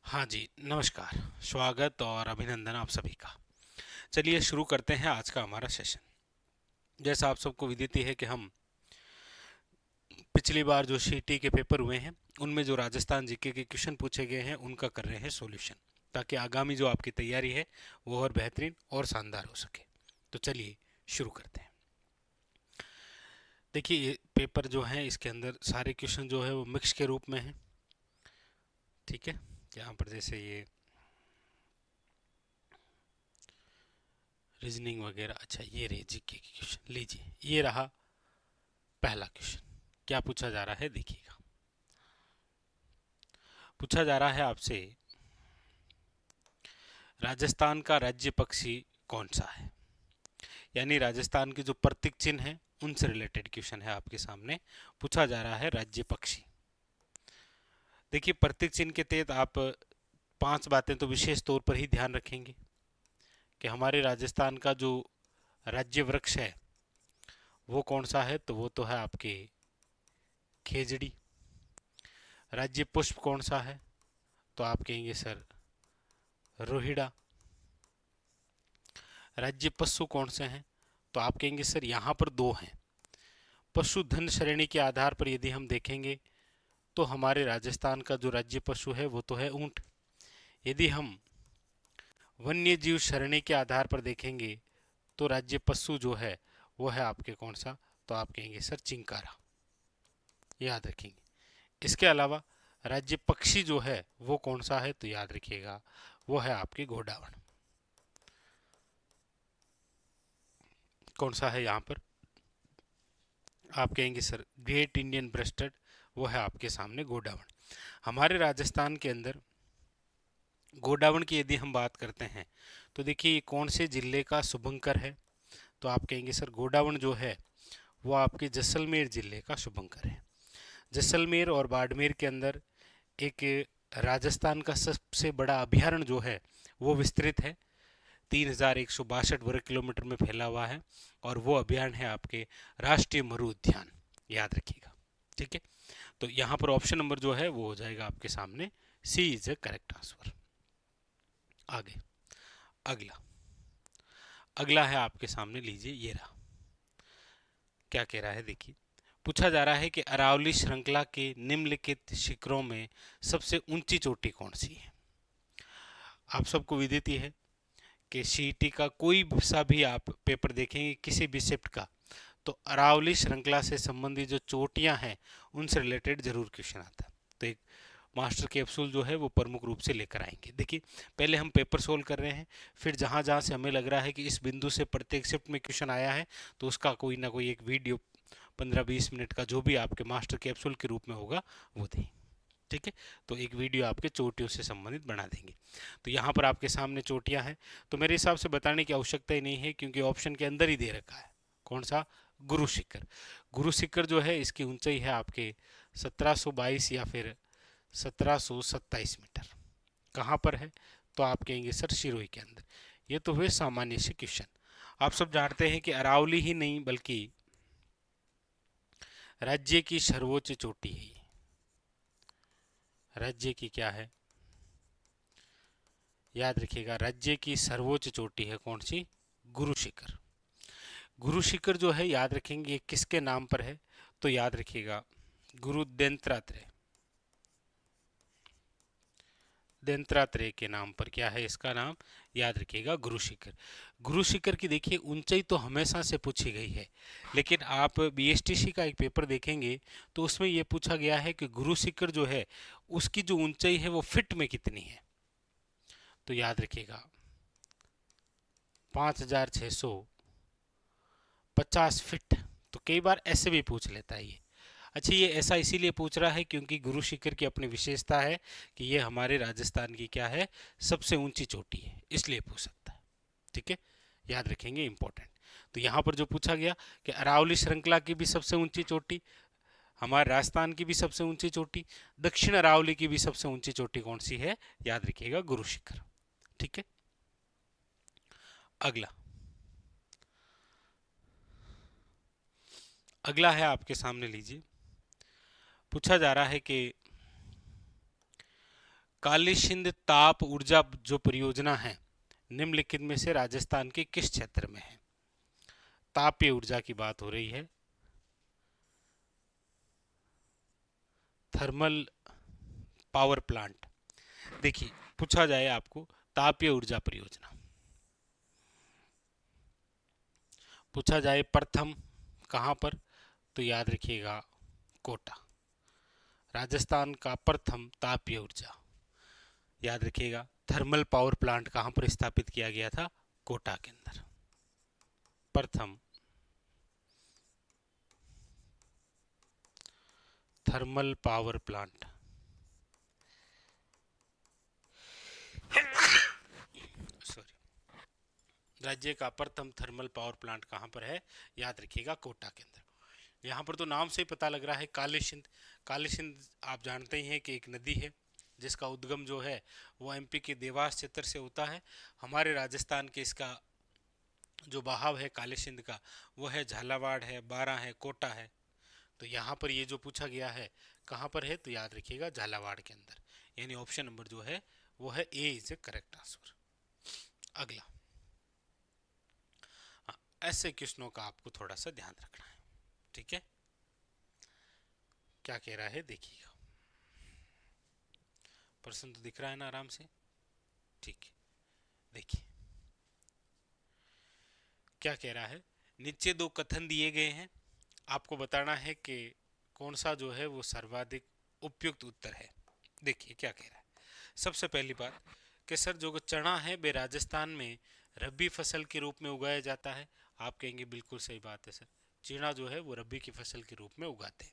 हाँ जी, नमस्कार, स्वागत और अभिनंदन आप सभी का। चलिए शुरू करते हैं आज का हमारा सेशन। जैसा आप सबको विदित ही है कि हम पिछली बार जो सीटी के पेपर हुए हैं, उनमें जो राजस्थान जीके के क्वेश्चन पूछे गए हैं, उनका कर रहे हैं सॉल्यूशन, ताकि आगामी जो आपकी तैयारी है, वो और बेहतरीन और शानदार हो सके। तो चलिए शुरू करते हैं। देखिए, ये पेपर जो है, इसके अंदर सारे क्वेश्चन जो है वो मिक्स के रूप में हैं, ठीक है। यहाँ पर जैसे ये रीजनिंग वगैरह, अच्छा ये रहे जीके के क्वेश्चन, लीजिए ये रहा पहला क्वेश्चन। क्या पूछा जा रहा है देखिएगा। पूछा जा रहा है आपसे, राजस्थान का राज्य पक्षी कौन सा है। यानी राजस्थान के जो प्रतीक चिन्ह है, उनसे रिलेटेड क्वेश्चन है आपके सामने। पूछा जा रहा है राज्य पक्षी। देखिए, प्रतीक चिन्ह के तहत आप पांच बातें तो विशेष तौर पर ही ध्यान रखेंगे कि हमारे राजस्थान का जो राज्य वृक्ष है वो कौन सा है, तो वो तो है आपके खेजड़ी। राज्य पुष्प कौन सा है, तो आप कहेंगे सर रोहिड़ा। राज्य पशु कौन से हैं, तो आप कहेंगे सर यहाँ पर दो हैं। पशुधन श्रेणी के आधार पर यदि हम देखेंगे तो हमारे राजस्थान का जो राज्य पशु है वो तो है ऊंट। यदि हम वन्य जीव श्रेणी के आधार पर देखेंगे तो राज्य पशु जो है वो है आपके कौन सा, तो आप कहेंगे सर चिंकारा। याद रखेंगे। इसके अलावा राज्य पक्षी जो है वो कौन सा है, तो याद रखिएगा वो है आपके घोड़ावण। कौन सा है यहाँ पर, आप कहेंगे सर ग्रेट इंडियन ब्रेस्टेड, वो है आपके सामने गोडावण। हमारे राजस्थान के अंदर गोडावण की यदि हम बात करते हैं तो देखिए ये कौन से जिले का शुभंकर है, तो आप कहेंगे सर गोडावण जो है वो आपके जैसलमेर जिले का शुभंकर है। जैसलमेर और बाड़मेर के अंदर एक राजस्थान का सबसे बड़ा अभ्यारण्य जो है वो विस्तृत है, 3162 वर्ग किलोमीटर में फैला हुआ है, और वो अभ्यारण्य है आपके राष्ट्रीय मरु उद्यान। याद रखिएगा, ठीक है। तो यहाँ पर ऑप्शन नंबर जो है वो हो जाएगा आपके सामने सी इज ए करेक्ट आंसर। आगे अगला अगला है आपके सामने, लीजिए ये रहा। क्या कह रहा है देखिए। पूछा जा रहा है कि अरावली श्रृंखला के निम्नलिखित शिखरों में सबसे ऊंची चोटी कौन सी है। आप सबको विदित ही है कि सीईटी का कोई सा भी आप पेपर देखेंगे किसी भी शिफ्ट का, तो अरावली श्रृंखला से संबंधित जो चोटियां हैं उनसे रिलेटेड जरूर क्वेश्चन आता है। तो एक मास्टर कैप्सूल जो है वो प्रमुख रूप से लेकर आएंगे। देखिए, पहले हम पेपर सोल्व कर रहे हैं, फिर जहां जहां से हमें लग रहा है कि इस बिंदु से प्रत्येक शिफ्ट में क्वेश्चन आया है, तो उसका कोई ना कोई एक वीडियो 15-20 मिनट का जो भी आपके मास्टर कैप्सूल के रूप में होगा वो दें, ठीक है। तो एक वीडियो आपके चोटियों से संबंधित बना देंगे। तो यहाँ पर आपके सामने चोटियाँ हैं, तो मेरे हिसाब से बताने की आवश्यकता ही नहीं है, क्योंकि ऑप्शन के अंदर ही दे रखा है। कौन सा, गुरु शिखर। गुरु शिखर जो है इसकी ऊंचाई है आपके 1722 या फिर 1727 मीटर। कहाँ पर है, तो आप कहेंगे सर सिरोही के अंदर। ये तो हुए सामान्य से क्वेश्चन। आप सब जानते हैं कि अरावली ही नहीं बल्कि राज्य की सर्वोच्च चोटी है ये। राज्य की क्या है, याद रखिएगा, राज्य की सर्वोच्च चोटी है कौन सी, गुरु शिखर। गुरु शिखर जो है याद रखेंगे ये किसके नाम पर है, तो याद रखिएगा गुरु दंत्रात्रेय। दंत्रात्रेय के नाम पर क्या है इसका नाम, याद रखिएगा गुरु शिखर। गुरु शिखर की देखिए ऊंचाई तो हमेशा से पूछी गई है, लेकिन आप बीएसटीसी का एक पेपर देखेंगे तो उसमें यह पूछा गया है कि गुरु शिखर जो है उसकी जो ऊंचाई है वो फिट में कितनी है, तो याद रखिएगा 5650 फीट। तो कई बार ऐसे भी पूछ लेता है ये। अच्छा, ये ऐसा इसीलिए पूछ रहा है क्योंकि गुरु शिखर की अपनी विशेषता है कि ये हमारे राजस्थान की क्या है, सबसे ऊंची चोटी है, इसलिए पूछ सकता है, ठीक है। याद रखेंगे, इंपॉर्टेंट। तो यहाँ पर जो पूछा गया कि अरावली श्रृंखला की भी सबसे ऊंची चोटी, हमारे राजस्थान की भी सबसे ऊंची चोटी, दक्षिण अरावली की भी सबसे ऊंची चोटी कौन सी है, याद रखिएगा गुरु शिखर, ठीक है। अगला अगला है आपके सामने, लीजिए। पूछा जा रहा है कि कालीसिंध ताप ऊर्जा जो परियोजना है निम्नलिखित में से राजस्थान के किस क्षेत्र में है? तापीय ऊर्जा की बात हो रही है, थर्मल पावर प्लांट। देखिए पूछा जाए आपको तापीय ऊर्जा परियोजना, पूछा जाए प्रथम कहां पर, तो याद रखिएगा कोटा। राजस्थान का प्रथम तापीय ऊर्जा, याद रखिएगा थर्मल पावर प्लांट कहां पर स्थापित किया गया था? कोटा के अंदर। प्रथम थर्मल पावर प्लांट सॉरी, राज्य का प्रथम थर्मल पावर प्लांट कहां पर है? याद रखिएगा कोटा के अंदर। यहाँ पर तो नाम से ही पता लग रहा है कालीसिंध। कालीसिंध आप जानते ही हैं कि एक नदी है जिसका उद्गम जो है वो एमपी के देवास क्षेत्र से होता है। हमारे राजस्थान के इसका जो बहाव है कालीसिंध का वो है झालावाड़ है, बारां है, कोटा है। तो यहाँ पर ये जो पूछा गया है कहाँ पर है, तो याद रखिएगा झालावाड़ के अंदर, यानी ऑप्शन नंबर जो है वो है ए इज ए करेक्ट आंसर। अगला, हाँ, ऐसे क्वेश्चनों का आपको थोड़ा सा ध्यान रखना है, ठीक है। क्या कह रहा है देखिएगा, प्रश्न तो दिख रहा है ना आराम से, ठीक है। देखिए क्या कह रहा है, नीचे दो कथन दिए गए हैं, आपको बताना है कि कौन सा जो है वो सर्वाधिक उपयुक्त उत्तर है। देखिए क्या कह रहा है, सबसे पहली बात कि सर जो चना है वे राजस्थान में रबी फसल के रूप में उगाया जाता है। आप कहेंगे बिल्कुल सही बात है सर, चना जो है वो रबी की फसल के रूप में उगाते हैं।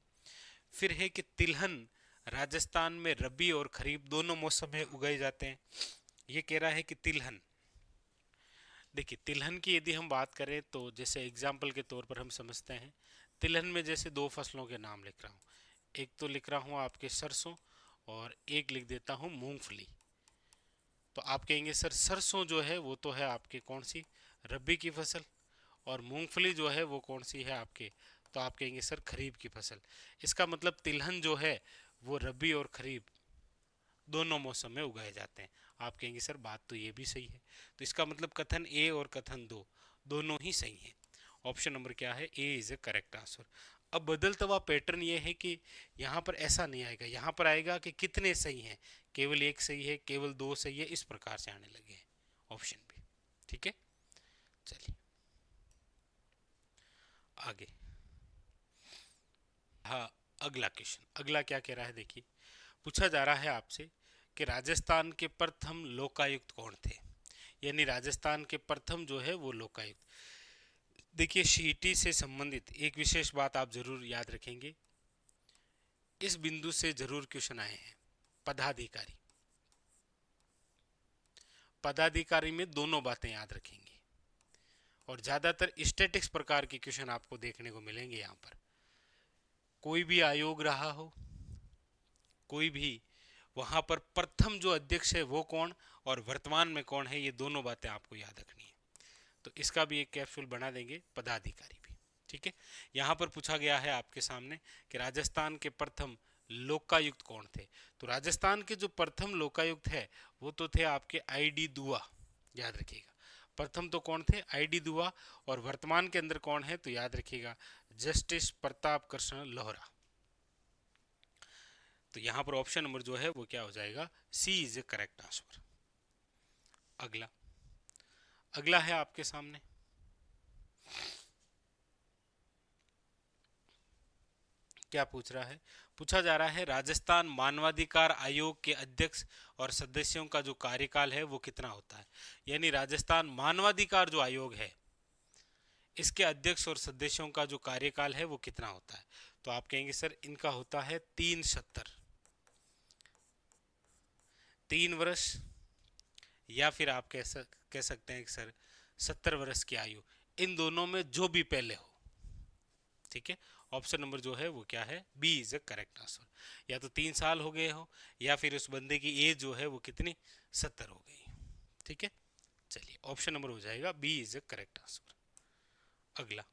फिर है कि तिलहन राजस्थान में रबी और खरीफ दोनों मौसम में उगाए जाते हैं। ये कह रहा है कि तिलहन, देखिए तिलहन की यदि हम बात करें तो जैसे एग्जाम्पल के तौर पर हम समझते हैं, तिलहन में जैसे दो फसलों के नाम लिख रहा हूँ, एक तो लिख रहा हूँ आपके सरसों और एक लिख देता हूँ मूंगफली। तो आप कहेंगे सर सरसों जो है वो तो है आपके कौन सी, रबी की फसल, और मूंगफली जो है वो कौन सी है आपके, तो आप कहेंगे सर खरीफ की फसल। इसका मतलब तिलहन जो है वो रबी और खरीफ दोनों मौसम में उगाए जाते हैं। आप कहेंगे सर बात तो ये भी सही है, तो इसका मतलब कथन ए और कथन दो दोनों ही सही हैं। ऑप्शन नंबर क्या है, ए इज ए करेक्ट आंसर। अब बदलता हुआ पैटर्न ये है कि यहाँ पर ऐसा नहीं आएगा, यहाँ पर आएगा कि कितने सही हैं, केवल एक सही है, केवल दो सही है, इस प्रकार से आने लगे हैं ऑप्शन भी, ठीक है। चलिए आगे, हाँ अगला क्वेश्चन, अगला क्या कह रहा है देखिए, पूछा जा रहा है आपसे कि राजस्थान के प्रथम लोकायुक्त कौन थे, यानी राजस्थान के प्रथम जो है वो लोकायुक्त। देखिए सीटी से संबंधित एक विशेष बात आप जरूर याद रखेंगे, इस बिंदु से जरूर क्वेश्चन आए हैं, पदाधिकारी। पदाधिकारी में दोनों बातें याद रखेंगे और ज्यादातर स्टैटिक्स प्रकार के क्वेश्चन आपको देखने को मिलेंगे यहाँ पर। कोई भी आयोग रहा हो, कोई भी, वहां पर प्रथम जो अध्यक्ष है वो कौन और वर्तमान में कौन है, ये दोनों बातें आपको याद रखनी है। तो इसका भी एक कैप्सूल बना देंगे, पदाधिकारी भी, ठीक है। यहाँ पर पूछा गया है आपके सामने कि राजस्थान के प्रथम लोकायुक्त कौन थे, तो राजस्थान के जो प्रथम लोकायुक्त है वो तो थे आपके आई डी दुआ, याद रखिएगा। प्रथम तो कौन थे, आई डी दुआ, और वर्तमान के अंदर कौन है, तो याद रखिएगा जस्टिस प्रताप कृष्ण लोहरा। तो यहाँ पर ऑप्शन नंबर जो है वो क्या हो जाएगा, सी इज ए करेक्ट आंसर। अगला, अगला है आपके सामने, क्या पूछ रहा है, पूछा जा रहा है राजस्थान मानवाधिकार आयोग के अध्यक्ष और सदस्यों का जो कार्यकाल है वो कितना होता है, यानी राजस्थान मानवाधिकार जो आयोग है इसके अध्यक्ष और सदस्यों का जो कार्यकाल है वो कितना होता है। तो आप कहेंगे सर इनका होता है 3 वर्ष, या फिर आप कह सकते हैं कि सर 70 वर्ष की आयु, इन दोनों में जो भी पहले हो, ठीक है। ऑप्शन नंबर जो है वो क्या है, B is a correct answer. या तो 3 साल हो गए हो या फिर उस बंदे की एज जो है वो कितनी, 70 हो गई, ठीक है। चलिए ऑप्शन नंबर हो जाएगा B is a correct answer. अगला,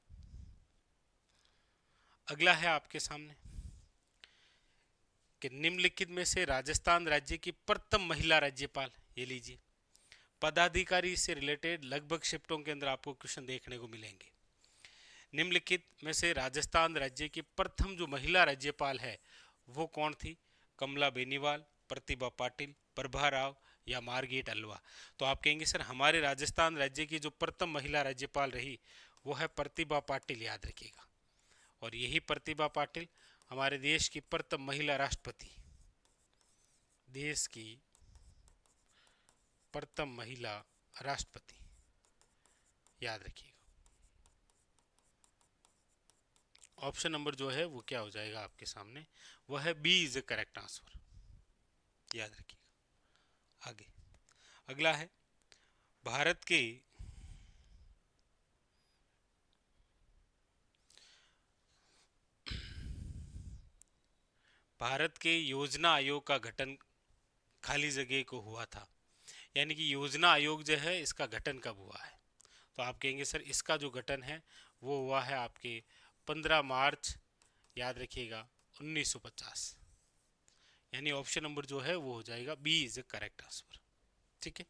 अगला है आपके सामने, कि निम्नलिखित में से राजस्थान राज्य की प्रथम महिला राज्यपाल, ये लीजिए, पदाधिकारी से रिलेटेड लगभग शिफ्टों के अंदर आपको क्वेश्चन देखने को मिलेंगे। निम्नलिखित में से राजस्थान राज्य की प्रथम जो महिला राज्यपाल है वो कौन थी? कमला बेनीवाल, प्रतिभा पाटिल, प्रभा राव या मार्गरेट अल्वा। तो आप कहेंगे सर हमारे राजस्थान राज्य की जो प्रथम महिला राज्यपाल रही वो है प्रतिभा पाटिल, याद रखिएगा। और यही प्रतिभा पाटिल हमारे देश की प्रथम महिला राष्ट्रपति, देश की प्रथम महिला राष्ट्रपति, याद रखिएगा। ऑप्शन नंबर जो है वो क्या हो जाएगा आपके सामने, वो है B is the correct answer, याद रखिएगा। आगे अगला है भारत के योजना आयोग का गठन खाली जगह को हुआ था, यानी कि योजना आयोग जो है इसका गठन कब हुआ है? तो आप कहेंगे सर इसका जो गठन है वो हुआ है आपके 15 मार्च, याद रखिएगा, 1950, यानी ऑप्शन नंबर जो है वो हो जाएगा B is the correct answer. ठीक है,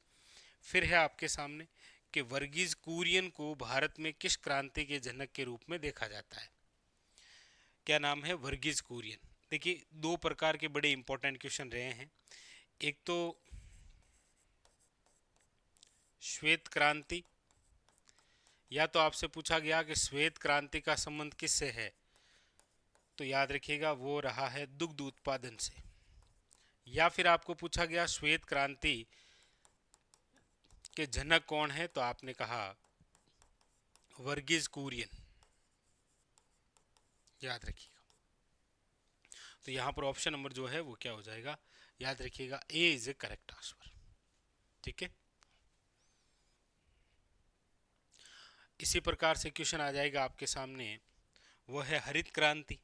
फिर है आपके सामने कि वर्गीज कुरियन को भारत में किस क्रांति के जनक के रूप में देखा जाता है? क्या नाम है? वर्गीज कुरियन। देखिए दो प्रकार के बड़े इंपॉर्टेंट क्वेश्चन रहे हैं, एक तो श्वेत क्रांति, या तो आपसे पूछा गया कि श्वेत क्रांति का संबंध किससे है, तो याद रखिएगा वो रहा है दुग्ध उत्पादन से, या फिर आपको पूछा गया श्वेत क्रांति के जनक कौन है, तो आपने कहा वर्गीज कुरियन, याद रखिएगा। तो यहाँ पर ऑप्शन नंबर जो है वो क्या हो जाएगा, याद रखिएगा ए इज ए करेक्ट आंसर। ठीक है, इसी प्रकार से क्वेश्चन आ जाएगा आपके सामने, वो है हरित क्रांति।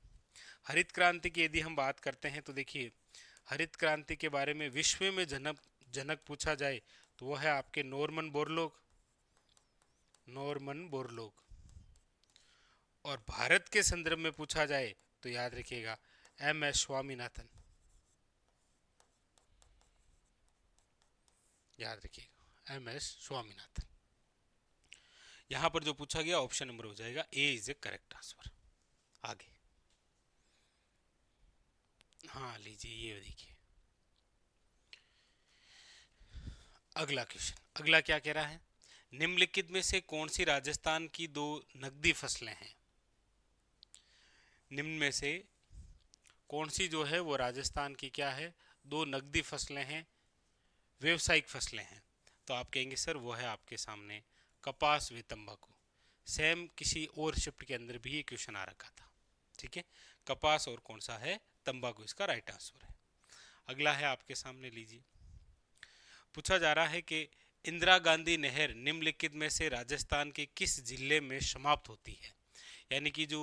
हरित क्रांति की यदि हम बात करते हैं तो देखिए हरित क्रांति के बारे में विश्व में जनक पूछा जाए तो वो है आपके नॉर्मन बोरलॉग, और भारत के संदर्भ में पूछा जाए तो याद रखिएगा एम एस स्वामीनाथन, याद रखिएगा एम एस स्वामीनाथन। यहां पर जो पूछा गया ऑप्शन नंबर हो जाएगा ए इज ए करेक्ट आंसर। आगे हाँ लीजिए, ये देखिए अगला क्वेश्चन, अगला क्या कह रहा है, निम्नलिखित में से कौन सी राजस्थान की दो नकदी फसलें हैं? निम्न में से कौन सी जो है वो राजस्थान की क्या है, दो नकदी फसलें हैं, व्यवसायिक फसलें हैं? तो आप कहेंगे सर वो है आपके सामने कपास व तंबाकू। सेम किसी और शिफ्ट के अंदर भी ये क्वेश्चन आ रखा था। ठीक है, कपास और कौन सा है, तंबाकू, इसका राइट आंसर है। अगला है आपके सामने, लीजिए, पूछा जा रहा है कि इंदिरा गांधी नहर निम्नलिखित में से राजस्थान के किस जिले में समाप्त होती है? यानी कि जो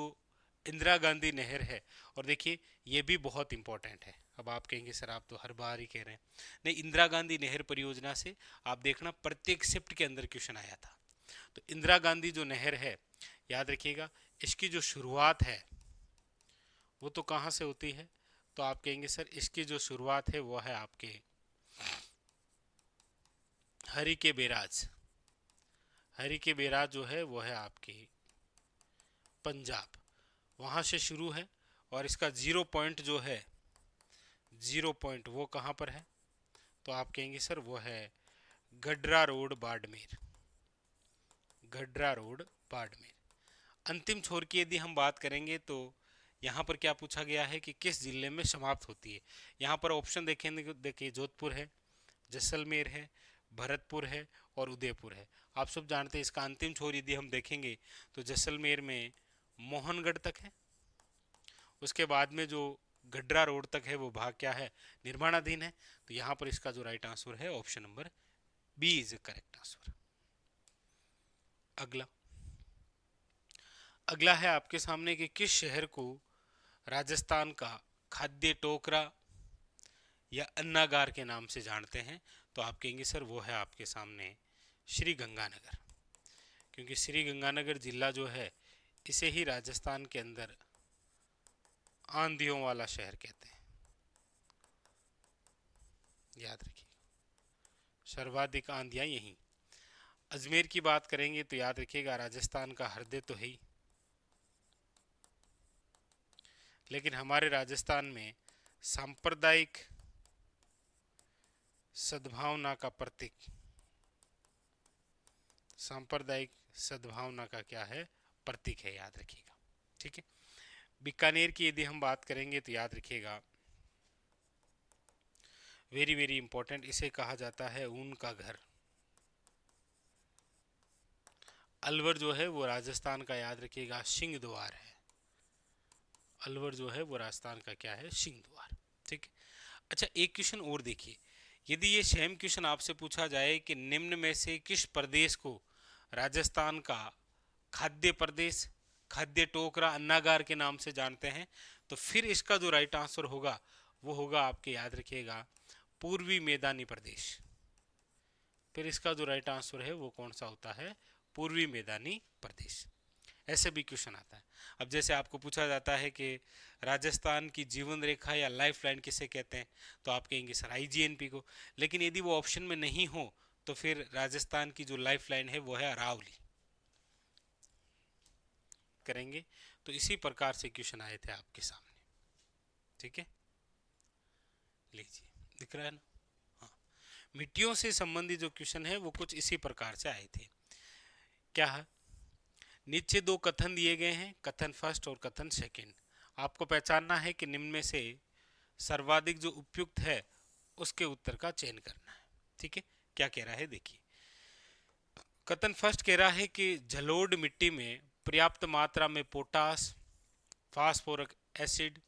इंदिरा गांधी नहर है, और देखिए ये भी बहुत इंपॉर्टेंट है। अब आप कहेंगे सर आप तो हर बार ही कह रहे हैं, नहीं, इंदिरा गांधी नहर परियोजना से आप देखना प्रत्येक शिफ्ट के अंदर क्वेश्चन आया था। तो इंदिरा गांधी जो नहर है, याद रखिएगा, इसकी जो शुरुआत है वो तो कहाँ से होती है, तो आप कहेंगे सर इसकी जो शुरुआत है वो है आपके हरि के बैराज। हरि के बैराज जो है वो है आपके पंजाब, वहां से शुरू है, और इसका 0 पॉइंट जो है, 0 पॉइंट वो कहाँ पर है, तो आप कहेंगे सर वो है गडरा रोड बाड़मेर, गडरा रोड बाड़मेर। अंतिम छोर की यदि हम बात करेंगे तो यहाँ पर क्या पूछा गया है कि किस जिले में समाप्त होती है? यहाँ पर ऑप्शन देखेंगे, देखिए जोधपुर है, जैसलमेर है, भरतपुर है और उदयपुर है। आप सब जानते हैं इसका अंतिम छोर यदि हम देखेंगे तो जैसलमेर में मोहनगढ़ तक है, उसके बाद में जो गडरा रोड तक है वो भाग क्या है, निर्माणाधीन है। तो यहाँ पर इसका जो राइट आंसर है option number B is correct answer. अगला अगला है आपके सामने कि किस शहर को राजस्थान का खाद्य टोकरा या अन्नागार के नाम से जानते हैं? तो आप कहेंगे सर वो है आपके सामने श्री गंगानगर, क्योंकि श्री गंगानगर जिला जो है इसे ही राजस्थान के अंदर आंधियों वाला शहर कहते हैं। याद रखिएगा, सर्वाधिक आंधियां यहीं। अजमेर की बात करेंगे तो याद रखिएगा राजस्थान का हृदय तो है ही, लेकिन हमारे राजस्थान में सांप्रदायिक सद्भावना का प्रतीक, सांप्रदायिक सद्भावना का क्या है, प्रतीक है, याद रखिएगा। ठीक है, बीकानेर की यदि हम बात करेंगे तो याद रखिएगा, वेरी वेरी इंपॉर्टेंट, इसे कहा जाता है ऊन का घर। अलवर जो है वो राजस्थान का याद रखिएगा सिंह द्वार है। अलवर जो है वो राजस्थान का क्या है, सिंह द्वार। ठीक है, अच्छा एक क्वेश्चन और देखिए, यदि ये सेम क्वेश्चन आपसे पूछा जाए कि निम्न में से किस प्रदेश को राजस्थान का खाद्य प्रदेश, खाद्य टोकरा, अन्नागार के नाम से जानते हैं, तो फिर इसका जो राइट आंसर होगा वो होगा आपके, याद रखिएगा, पूर्वी मैदानी प्रदेश। फिर इसका जो राइट आंसर है वो कौन सा होता है, पूर्वी मैदानी प्रदेश। ऐसे भी क्वेश्चन आता है। अब जैसे आपको पूछा जाता है कि राजस्थान की जीवन रेखा या लाइफ लाइन किसे कहते हैं, तो आप कहेंगे सर आईजीएनपी को, लेकिन यदि वो ऑप्शन में नहीं हो तो फिर राजस्थान की जो लाइफ लाइन है वो है अरावली करेंगे। तो इसी प्रकार से क्वेश्चन आए थे आपके सामने। ठीक है, लीजिए दिख रहा है ना, हाँ, मिट्टियों से संबंधित जो क्वेश्चन है वो कुछ इसी प्रकार से आए थे। क्या है, नीचे दो कथन दिए गए हैं, कथन फर्स्ट और कथन सेकंड। आपको पहचानना है कि निम्न में से सर्वाधिक जो उपयुक्त है उसके उत्तर का चयन करना है। ठीक है, क्या कह रहा है देखिए, कथन फर्स्ट कह रहा है कि जलोढ़ मिट्टी में पर्याप्त मात्रा में potash, phosphoric acid,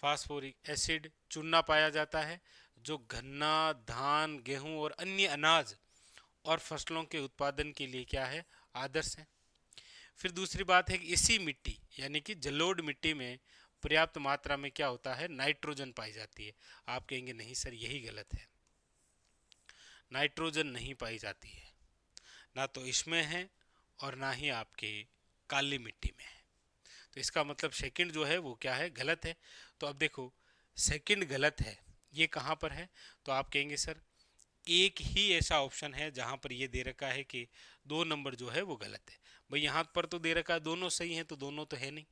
phosphoric acid, चूना पाया जाता है, जो गन्ना, धान, गेहूं और अन्य अनाज और फसलों के उत्पादन के लिए क्या है, आदर्श है। फिर दूसरी बात है कि इसी मिट्टी यानी कि जलोढ़ मिट्टी में पर्याप्त मात्रा में क्या होता है, नाइट्रोजन पाई जाती है। आप कहेंगे नहीं सर यही गलत है, नाइट्रोजन नहीं पाई जाती है, ना तो इसमें है और ना ही आपके काली मिट्टी में है। तो इसका मतलब सेकंड जो है वो क्या है, गलत है। तो अब देखो सेकंड गलत है, ये कहाँ पर है, तो आप कहेंगे सर एक ही ऐसा ऑप्शन है जहां पर ये दे रखा है कि 2 नंबर जो है वो गलत है। भाई यहाँ पर तो दे रखा है दोनों सही हैं, तो दोनों तो है नहीं।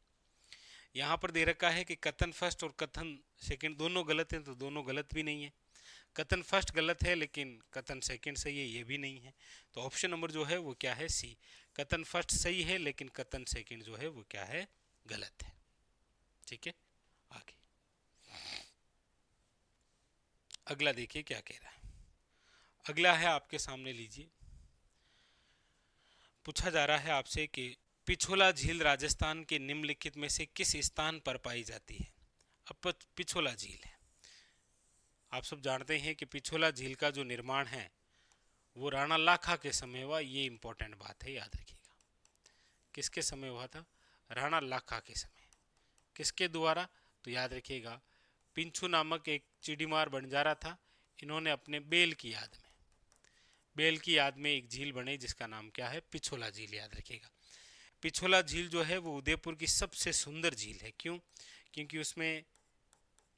यहाँ पर दे रखा है कि कथन फर्स्ट और कथन सेकंड दोनों गलत हैं, तो दोनों गलत भी नहीं है। कथन फर्स्ट गलत है लेकिन कथन सेकंड सही है, ये भी नहीं है। तो ऑप्शन नंबर जो है वो क्या है, सी, कथन फर्स्ट सही है लेकिन कथन सेकंड जो है वो क्या है, गलत है। ठीक है, आगे अगला देखिए क्या कह रहा है। अगला है आपके सामने, लीजिए, पूछा जा रहा है आपसे कि पिछोला झील राजस्थान के निम्नलिखित में से किस स्थान पर पाई जाती है। अब पिछोला झील है, आप सब जानते हैं कि पिछोला झील का जो निर्माण है वो राणा लाखा के समय हुआ, ये इंपॉर्टेंट बात है, याद रखिएगा। किसके समय हुआ था, राणा लाखा के समय। किसके द्वारा, तो याद रखिएगा पिंचू नामक एक चिड़ीमार बंजारा था, इन्होंने अपने बेल की याद में एक झील बनी जिसका नाम क्या है, पिछोला झील, याद रखिएगा। पिछोला झील जो है वो उदयपुर की सबसे सुंदर झील है। क्यों, क्योंकि उसमें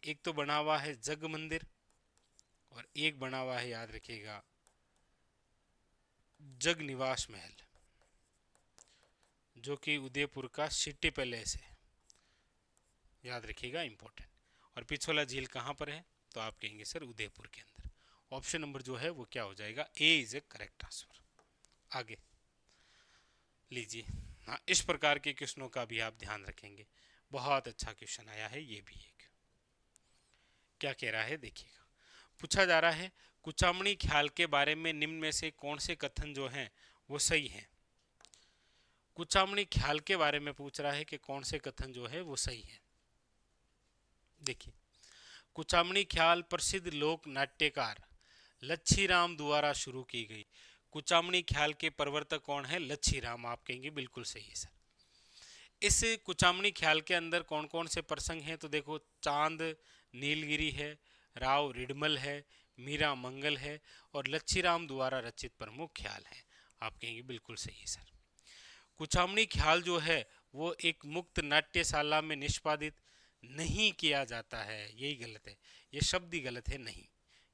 एक तो बना हुआ है जग मंदिर और एक बना हुआ है, याद रखिएगा, जग निवास महल, जो कि उदयपुर का सिटी पैलेस है, याद रखिएगा, इंपॉर्टेंट। और पिछोला झील कहाँ पर है, तो आप कहेंगे सर उदयपुर के अंदर। ऑप्शन नंबर जो है वो क्या हो जाएगा, ए इज ए करेक्ट आंसर। आगे लीजिए, हाँ इस प्रकार के क्वेश्चनों का भी आप ध्यान रखेंगे। बहुत अच्छा क्वेश्चन आया है ये भी एक। क्या कह रहा है देखिएगा, पूछा जा रहा है कुचामणी ख्याल के बारे में निम्न में से कौन से कथन जो हैं वो सही हैं। कुचामणी ख्याल के बारे में पूछ रहा है कि कौन से कथन जो है वो सही है। देखिए, कुचामणी ख्याल प्रसिद्ध लोक नाट्यकार लच्छीराम द्वारा शुरू की गई। कुचामणी ख्याल के प्रवर्तक कौन है, लच्छीराम। आप कहेंगे बिल्कुल सही है सर। इस कुचामणी ख्याल के अंदर कौन कौन से प्रसंग हैं, तो देखो चांद नीलगिरी है, राव रिडमल है, मीरा मंगल है और लच्छीराम द्वारा रचित प्रमुख ख्याल है। आप कहेंगे बिल्कुल सही है सर। कुचामणी ख्याल जो है वो एक मुक्त नाट्यशाला में निष्पादित नहीं किया जाता है, यही गलत है, ये शब्द ही गलत है, नहीं,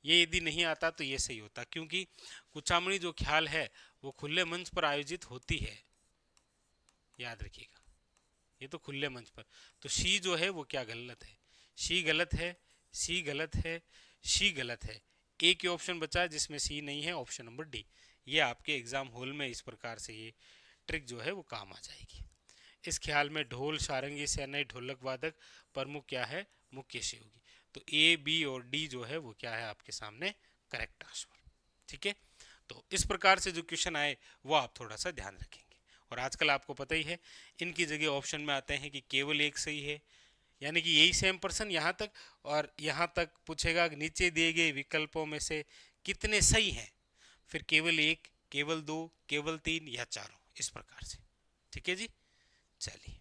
ये यदि नहीं आता तो ये सही होता, क्योंकि कुचामणी जो ख्याल है वो खुले मंच पर आयोजित होती है, याद रखिएगा, ये तो खुले मंच पर। तो सी जो है वो क्या गलत है, सी गलत है, सी गलत है, सी गलत है। एक ही ऑप्शन बचा है जिसमें सी नहीं है, ऑप्शन नंबर डी। ये आपके एग्जाम हॉल में इस प्रकार से ये ट्रिक जो है वो काम आ जाएगी। इस ख्याल में ढोल, सारंगी, शहनाई, ढोलक वादक प्रमुख क्या है, मुख्य से होगी। तो ए, बी और डी जो है वो क्या है आपके सामने करेक्ट आंसर। ठीक है, तो इस प्रकार से जो क्वेश्चन आए वो आप थोड़ा सा ध्यान रखेंगे। और आजकल आपको पता ही है, इनकी जगह ऑप्शन में आते हैं कि केवल एक सही है, यानी कि यही सेम पर्सन यहाँ तक और यहाँ तक पूछेगा नीचे दिए गए विकल्पों में से कितने सही हैं, फिर केवल एक, केवल दो, केवल तीन या चारों, इस प्रकार से। ठीक है जी, चलिए।